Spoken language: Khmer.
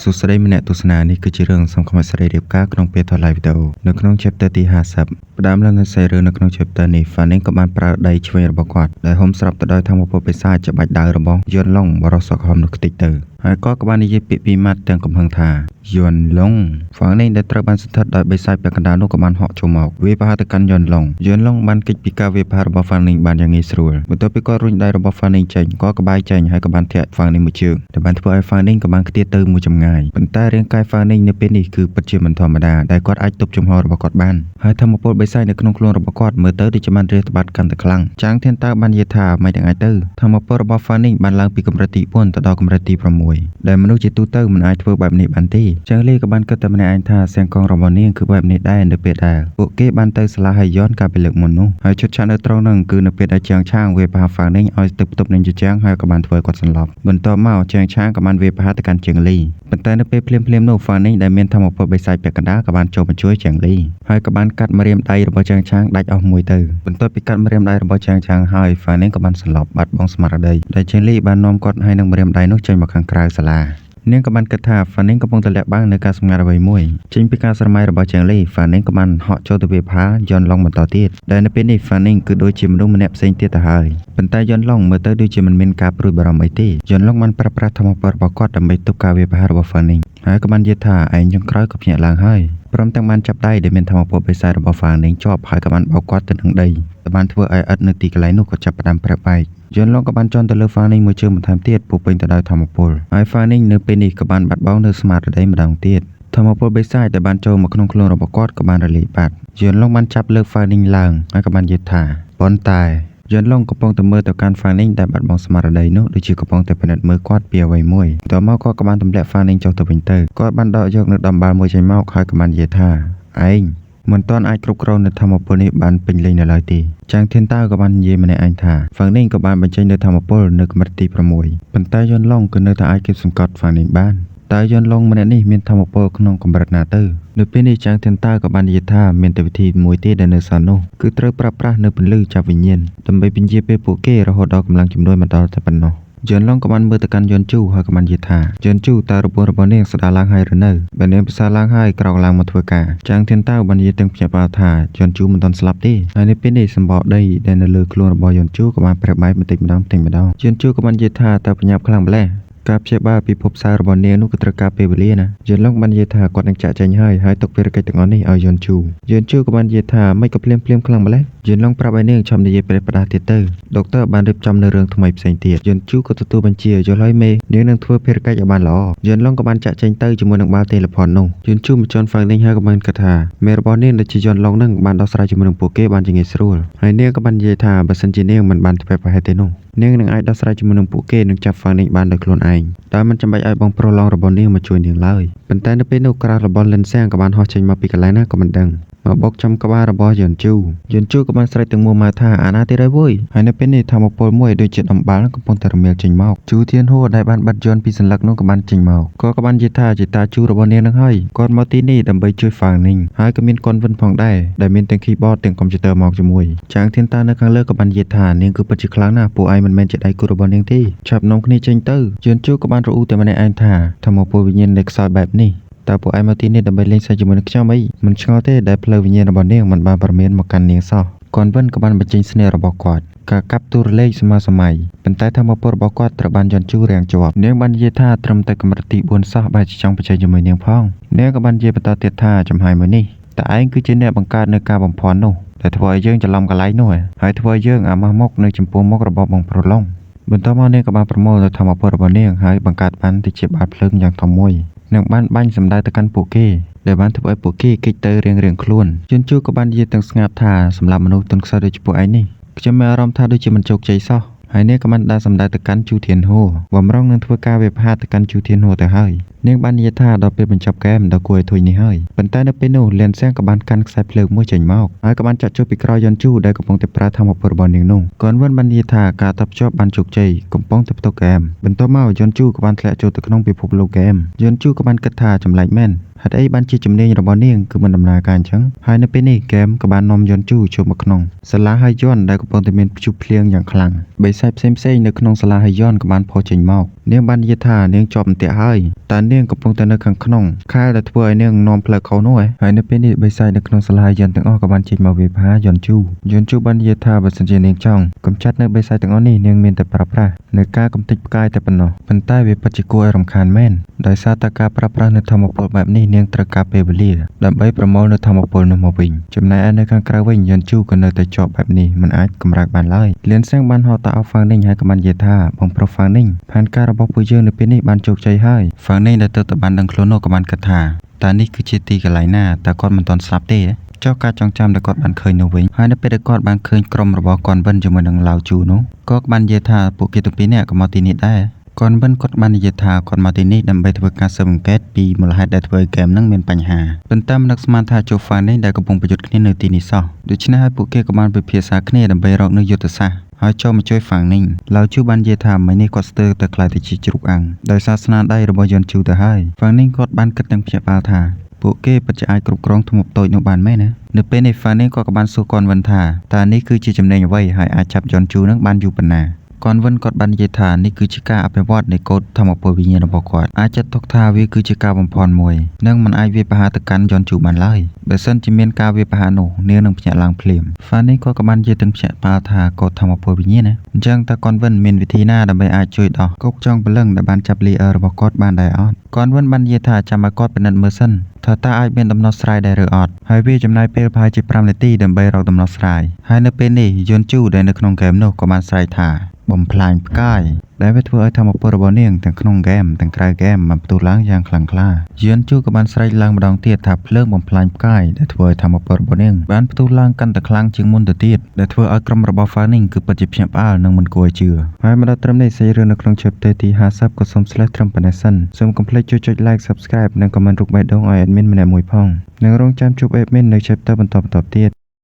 សុស្ដីម្នាក់ទស្សនានេះគឺជារឿងសំខាន់ស្រីរៀបការក្នុងពេលថត live វីដេអូនៅក្នុង chapter ទី50 ផ្ដើមឡើងនៅខ្សែរឿងនៅក្នុង chapter នេះ Fanning ក៏បានប្រើដៃឆ្វេងរបស់គាត់ដែលហុំស្រាប់ទៅដោយថាមពលបិសាចច្បាច់ដាវរបស់យន់ឡុងបរិសុខហមនោះខ្ទេចទៅហើយគាត់ក៏បាននិយាយពាក្យពីរម៉ាត់ទាំងកំហឹងថាយន់ឡុង Fanning ដែលត្រូវបានសង្កត់ដោយបិសាចពាក់កណ្ដាលនោះក៏បានហក់ចូលមកវាយប្រហារទៅកាន់យន់ឡុងបានគេចពីការវាយប្រហាររបស់ Fanning បានយ៉ាងងាយស្រួលបន្ទាប់ពីគាត់រុញដៃរបស់ Fanning ចេញគាត់ក៏បាយចេញហើយក៏បានធាក់ Fanning មួយជើងដែលបានធ្វើឲ្យ Fanning ក៏បានខ្ទាតទៅមួយចម្ងាយប៉ុន្តែរាងកាយ Fanning នៅពេលនេះគឺពិតជាមិនធម្មតាដែលគាត់អាចទប់ជំហររបស់គាត់បានហើយធម្មពលបិសាចនៅក្នុងខ្លួនរបស់គាត់មើលទៅដូចជាបានរាតត្បាតកាន់តែខ្លាំងចាងធានតើបាននិយាយថាមិនទាំងអាចទៅធម្មពលរបស់ Fanning បានឡើងពីកម្រិតទី4ទៅដល់កម្រិតទី6ដែលមនុស្សជាទូទៅមិនអាចធ្វើបែបនេះបានទេចាងលីក៏បានគិតតែម្នាក់ឯងថាសៀងកងរបស់នាងគឺបែបនេះដែរនៅពេលដែលពួកគេបានទៅសាលាហើយយន់កាលពីលើកមុននោះហើយឈុតឆាកនៅត្រង់ហ្នឹងគឺនៅពេលដែលជាងឆាងវាយប្រហារ Fanning ឲ្យទៅផ្ទប់នឹងជាជាងហើយក៏បានធ្វើគាត់សន្លប់បន្ទាប់មកជាងឆាងក៏បានវាយប្រហារទៅកាន់ជាងលីប៉ុន្តែនៅពេលភ្លាមនោះ Fanning ដែលមានធម្មពលបិសាចពាក់កណ្ដាលក៏បានចូលមកជួយជាងលីហើយក៏បានកាត់ម្រាមដៃរបស់ជាងឆាងដាច់អស់មួយទៅបន្ទាប់ពីកាត់ម្រាមដៃរបស់ជាងឆាងហើយ Fanning ក៏បានសន្លប់បាត់បង់ស្មារតីដែលជាងលីបាននាំគាត់ហើយនឹងម្រាមដៃនោះចេញមកខាងក្រៅសាលានាងក៏បានគិតថា Fanning កំពុងតែលាក់បាំងនៅការសម្ងាត់អ្វីមួយចេញពីការស្រមៃរបស់ជាងលី Fanning ក៏បានហក់ចូលទៅវាយប្រហារយន់ឡុងបន្តទៀតដែលនៅពេលនេះ Fanning គឺដូចជាមនុស្សម្នាក់ផ្សេងទៀតទៅហើយប៉ុន្តែយន់ឡុងមើលទៅដូចជាមិនមានការព្រួយបារម្ភអីទេយន់ឡុងបានប្រើប្រាស់ធម្មពលរបស់គាត់ដើម្បីទប់ការវាយប្រហាររបស់ Fanning ហើយក៏បាននិយាយថាឯងចុងក្រោយក៏ភ្ញាក់ឡើងហើយព្រមទាំងបានចាប់ដៃដែលមានធម្មពលបិសាចរបស់ Fanning ជាប់ហើយក៏បានបោកគាត់ទៅនឹងដីដែលបានធ្វើឲ្យឥដ្ឋនៅទីកន្លែងនោះក៏ចាប់ផ្ដើមប្រែបែកយន់ឡុងក៏បានជន់ទៅលើ Fanning មួយជើងបន្ថែមទៀតពោពេញទៅដោយធម្មពលហើយ Fanning នៅពេលនេះក៏បានបាត់បង់នៅស្មារតីម្ដងទៀតធម្មពលបិសាចដែលបានចូលមកក្នុងខ្លួនរបស់គាត់ក៏បានរលាយបាត់យន់ឡុងបានចាប់លើ Fanning ឡើងហើយក៏បាននិយាយថាប៉ុន្តែយន់ឡុងកំពុងតែមើលទៅកាន់ Fanning ដែលបាត់បង់ស្មារតីនោះដូចជាកំពុងតែពិនិត្យមើលគាត់ពីអ្វីមួយតទៅមកគាត់ក៏បានទម្លាក់ Fanning ចុះទៅវិញទៅគាត់បានដកយកនៅដំបាល់មួយចេញមកហើយក៏បាននិយាយថាឯងមិនទាន់អាចគ្រប់គ្រងនៅធម្មពលនេះបានពេញលេញនៅឡើយទេចាងធានតើក៏បាននិយាយម្នាក់ឯងថា Fanning ក៏បានបញ្ចេញនៅធម្មពលនៅកម្រិតទី6ប៉ុន្តែយន់ឡុងក៏នៅតែអាចគៀបសង្កត់ Fanning បានតើយន់ឡុងម្នាក់នេះមានធម្មពលក្នុងកម្រិតណាទៅនៅពេលនេះចាងធានតើក៏បាននិយាយថាមានតែវិធីមួយទេដែលនៅសល់នោះគឺត្រូវប្រើប្រាស់នៅពន្លឺចាប់វិញ្ញាណដើម្បីពន្យាពេលពួកគេរហូតដល់កម្លាំងជំនួយមកដល់តែប៉ុណ្ណោះយន់ឡុងក៏បានមើលទៅកាន់យន់ជូហើយក៏បាននិយាយថាយន់ជូតើរបស់នាងស្ដារឡើងហើយឬនៅបើនាងពិសាឡើងហើយក្រោកឡើងមកធ្វើការចាងធានតើបាននិយាយទាំងភ្ញាក់ផ្អើលថាយន់ជូមិនទាន់ស្លាប់ទេហើយនៅពេលនេះសម្បកដីដែលនៅលើខ្លួនរបស់យន់ជូក៏បានប្រែបែកបន្តិចម្ដងយន់ជូក៏បាននិយាយថាតើបញ្ញាប់ខ្លាំងម្ល៉េះការព្យាបាលពិភពសៅរបស់នាងនោះក៏ត្រូវការពេលវេលាណាយន់ឡុងបាននិយាយថាគាត់នឹងចាក់ចេញហើយទុកភារកិច្ចទាំងអស់នេះឲ្យយន់ជូក៏បាននិយាយថាមិនក៏ភ្លាមខ្លាំងម្ល៉េះយន់ឡុងប្រាប់ឲ្យនាងឈប់និយាយប្រេះផ្ដាស់ទៀតទៅដុកទ័របានរៀបចំនៅរឿងថ្មីផ្សេងទៀតយន់ជូក៏ទទួលបញ្ជាយល់ឲ្យមេនាងនឹងធ្វើភារកិច្ចឲ្យបានល្អយន់ឡុងក៏បានចាក់ចេញទៅជាមួយនឹងបាល់តេលេផននោះយន់ជូបញ្ជាន់ Fanning ហើយក៏បានគិតថាមេរបស់នាងដែលជាយន់ឡុងនឹងបានដោះស្រាយជាមួយនឹងពួកគេបានជាងាយស្រួលហើយនាងក៏បាននិយាយថាបើសិនជានាងមិនបានធ្វើប្រហែលទេនោះនាងនឹងអាចដោះស្រាយជាមួយនឹងពួកគេនឹងចាប់ Fanning បានដោយខ្លួនឯងដោយមិនចាំបាច់ឲ្យបងប្រុសឡងរបស់នាងមកជួយនាងឡើយប៉ុន្តែនៅពេលនោះក្រាស់របស់លិនសាំងក៏បានហោះចេញមកពីកន្លែងណាក៏មិនដឹងមកបុកចំក្បាលរបស់យន់ជូក៏បានស្រែកទាំងមួម៉ៅថាអាណាទេហើយវើយហើយនៅពេលនេះធម្មពលមួយដូចជាដំបាល់កំពុងតែរមាលចេញមកជូធានហួរដែលបានបាត់យន់ពីសន្លឹកនោះក៏បានចេញមកគាត់ក៏បាននិយាយថាជាតាជូរបស់នាងនឹងហើយគាត់មកទីនេះដើម្បីជួយ Fanning ហើយក៏មានកូនវិនផងដែរដែលមានទាំង keyboard ទាំងកុំព្យូទ័រមកជាមួយចាងធានតានៅខាងលើក៏បាននិយាយថានាងគឺពិតជាខ្លាំងណាស់ពួកឯងមិនមែនជាដៃគូរបស់នាងទេឆាប់នាំគ្នាចេញទៅយន់ជូក៏បានរអ៊ូតែម្នាក់ឯងថាធម្មពលវិញ្ញាណនៃខ្សោយបែបនេះតើពួកឯងមកទីនេះដើម្បីលេងសើចជាមួយនឹងខ្ញុំអីមិនឆ្ងល់ទេដែលផ្លូវវិញ្ញាណរបស់នាងមិនបានប្រមានមកកាន់នាងសោះកូនវិនក៏បានបញ្ចេញស្នេហ៍របស់គាត់ការកាប់ទូរលេខសម័យប៉ុន្តែធម្មពលរបស់គាត់ត្រូវបានយន់ជូរាំងជាប់នាងបាននិយាយថាត្រឹមតែកម្រិតទី4សោះបែរជាចង់ប្រជែងជាមួយនាងផងនាងក៏បាននិយាយបន្តទៀតថាចំហាយមួយនេះតើឯងគឺជាអ្នកបង្កើតនៅការបំភាន់នោះដែលធ្វើឲ្យយើងច្រឡំកន្លែងនោះហើយធ្វើឲ្យយើងអាម៉ាស់មុខនៅចំពោះមុខរបស់បងប្រុសឡុងបន្ទាប់មកនាងក៏បានប្រមូលនៅធម្មពលរបស់នាងហើយបង្កើតបានទៅជាបាល់ភ្លើងយ៉ាងធំមួយនឹងបានបាញ់សម្ដៅទៅកាន់ពួកគេដែលបានធ្វើឲ្យពួកគេគេចទៅរៀងខ្លួនយន់ជូក៏បាននិយាយទាំងស្ងាត់ថាសម្រាប់មនុស្សទន់ខ្សោយដូចជាពួកឯងនេះខ្ញុំមានអារម្មណ៍ថាដូចជាមិនជោគជ័យសោះហើយនាងក៏បានដាក់សម្ដៅទៅកាន់ជូធានហួរបំរុងនឹងធ្វើការវាយប្រហារទៅកាន់ជូធានហួរទៅហើយនាងបាននិយាយថាដល់ពេលបញ្ចប់ហ្គេមដល់គួរឲ្យធុញនេះហើយប៉ុន្តែនៅពេលនោះលៀនសាំងក៏បានកាន់ខ្សែភ្លើងមួយចេញមកហើយក៏បានចាក់ចូលពីក្រោយយន់ជូដែលកំពុងតែប្រើធម្មពលរបស់នាងនោះកូនវិនបាននិយាយថាការតបជាប់បានជោគជ័យកំពុងតែផ្ទុកហ្គេមបន្ទាប់មកយន់ជូក៏បានធ្លាក់ចូលទៅក្នុងពិភពលោកហ្គេមយន់ជូក៏បានគិតថាចម្លែកមែន ហេតុអីបានជាជំនាញរបស់នាងគឺមិនដំណើរការអញ្ចឹងហើយនៅពេលនេះហ្គេមក៏បាននាំយន្តជូចូលមកក្នុងសាលាហើយយន្តដែលកំពុងតែមានព្យុះភ្លៀងយ៉ាងខ្លាំងបិសាចផ្សេងៗនៅក្នុងសាលាហើយយន្តក៏បានផុសចេញមកនាងបាននិយាយថានាងជាប់អន្ទាក់ហើយតើនាងកំពុងតែនៅខាងក្នុងខែដែលធ្វើឲ្យនាងនាំផ្លូវខុសនោះហើយនៅពេលនេះបិសាចនៅក្នុងសាលាហើយយន្តទាំងអស់ក៏បានចេញមកវាយប្រហារយន្តជូបាននិយាយថាបើសិនជានាងចង់កម្ចាត់នៅបិសាចទាំងអស់នេះនាងមានតែប្រើប្រាស់នៅការកំទេចផ្កាយតែប៉ុណ្ណោះប៉ុន្តែវាពិតជាគួរឲ្យរំខានមែនដោយសារតែការប្រើប្រាស់នៅធម្មពលបែបនេះនាងត្រូវការពេលវេលាដើម្បីប្រមូលនៅធម្មពលនោះមកវិញចំណែកឯនៅខាងក្រៅវិញយន្តជូក៏នៅតែជាប់បែបនេះមិនអាចកម្រើកបានឡើយលៀនសាំងបានហៅទៅអោហ្វាងនីងហើយក៏បាននិយាយថាបងប្រុសហ្វាងនីងផែនការរបស់ពួកយើងនៅពេលនេះបានជោគជ័យហើយហ្វាងនីងដែលទៅបានដឹងខ្លួននោះក៏បានគិតថាតើនេះគឺជាទីកន្លែងណាតើគាត់មិនទាន់ស្លាប់ទេចុះការចងចាំដែលគាត់បានឃើញនោះវិញហើយនៅពេលដែលគាត់បានឃើញក្រុមរបស់កនវិនជាមួយនឹងឡាវជូនោះក៏បាននិយាយថាពួកគេទាំងពីរនាក់ក៏មកទីនេះដែរកនវិនគាត់បាននិយាយថាគាត់មកទីនេះដើម្បីធ្វើការស៊ើបអង្កេតពីមូលហេតុដែលធ្វើឲ្យហ្គេមហ្នឹងមានបញ្ហាប៉ុន្តែមិននឹកស្មានថាជូហ្វានេះដែលកំពុងប្រយុទ្ធគ្នានៅទីនេះសោះដូច្នេះហើយពួកគេក៏បានពិភាក្សាគ្នាដើម្បីរកនូវយុទ្ធសាស្ត្រហើយចូលមកជួយហ្វាងនីងឡាវជូបាននិយាយថាមិញនេះគាត់ស្ទើរតែខ្លាចទៅជាជ្រូកអាំងដោយសារស្នាដៃរបស់យន្តជូទៅហើយហ្វាងនីងគាត់បានគិតទាំងភ្ញាក់ផ្អើលថាពួកគេពិតជាអាចគ្រប់គ្រងធ្មប់តូចនោះបានមែនណានៅពេលនេះហ្វានីងក៏បានសួរកនវិនថាតើនេះគឺជាចំណេញអ្វីហើយអាចចាប់យន្តជូនឹងបានយូរប៉ុណ្ណាកនវិនគាត់បាននិយាយថានេះគឺជាការអភិវឌ្ឍនៃកូដធម្មពលវិញ្ញាណរបស់គាត់អាចចាត់ទុកថាវាគឺជាការបំផន់មួយនិងមិនអាចវាយប្រហារទៅកាន់យន្តជូបានឡើយបើសិនជាមានការវាយប្រហារនោះនាងនឹងភ្ញាក់ឡើងភ្លាមហ្វានីងក៏បាននិយាយទាំងភ្ញាក់ផ្អើលថាកូដធម្មពលវិញ្ញាណណាអញ្ចឹងតើកនវិនមានវិធីណាដើម្បីអាចជួយដោះកុកចង់ព្រលឹងដែលបានចាប់លីអឺរបស់គាត់បានដែរអត់កនវិនបាននិយាយថាចាំឲ្យគាត់ពិនិត្យមើលសិនថាតើអាចមានដំណោះស្រាយដែរឬអត់ហើយវាចំណាយពេលប្រហែលជា5នាទីដើម្បីរកដំណោះស្រាយហើយនៅពេលនេះយន្តជូដែលនៅក្នុងហ្គេមនោះក៏បានស្រែកថាបំផ្លាញផ្កាយដែលវាធ្វើឲ្យធម្មពលរបស់នាងទាំងក្នុងហ្គេមទាំងក្រៅហ្គេមបានផ្ទុះឡើងយ៉ាងខ្លាំងក្លាយន្តជូក៏បានស្រែកឡើងម្ដងទៀតថាភ្លើងបំផ្លាញផ្កាយដែលធ្វើឲ្យធម្មពលរបស់នាងបានផ្ទុះឡើងកាន់តែខ្លាំងជាងមុនទៅទៀតដែលធ្វើឲ្យក្រុមរបស់ Fanning គឺពិតជាភ្ញាក់ផ្អើលនិងមិនគួរឲ្យជឿហើយមកដល់ត្រឹមនេះសាច់រឿងនៅក្នុង chapter ទី50ក៏សូមស្លេះត្រឹមប៉ុណ្ណេះសិនសូមកុំភ្លេចជួយចុច like subscribe និង comment រូបបេះដូងឲ្យ admin ម្នាក់មួយផងនិងរងចាំជួប admin នៅ chapter បន្តទៀត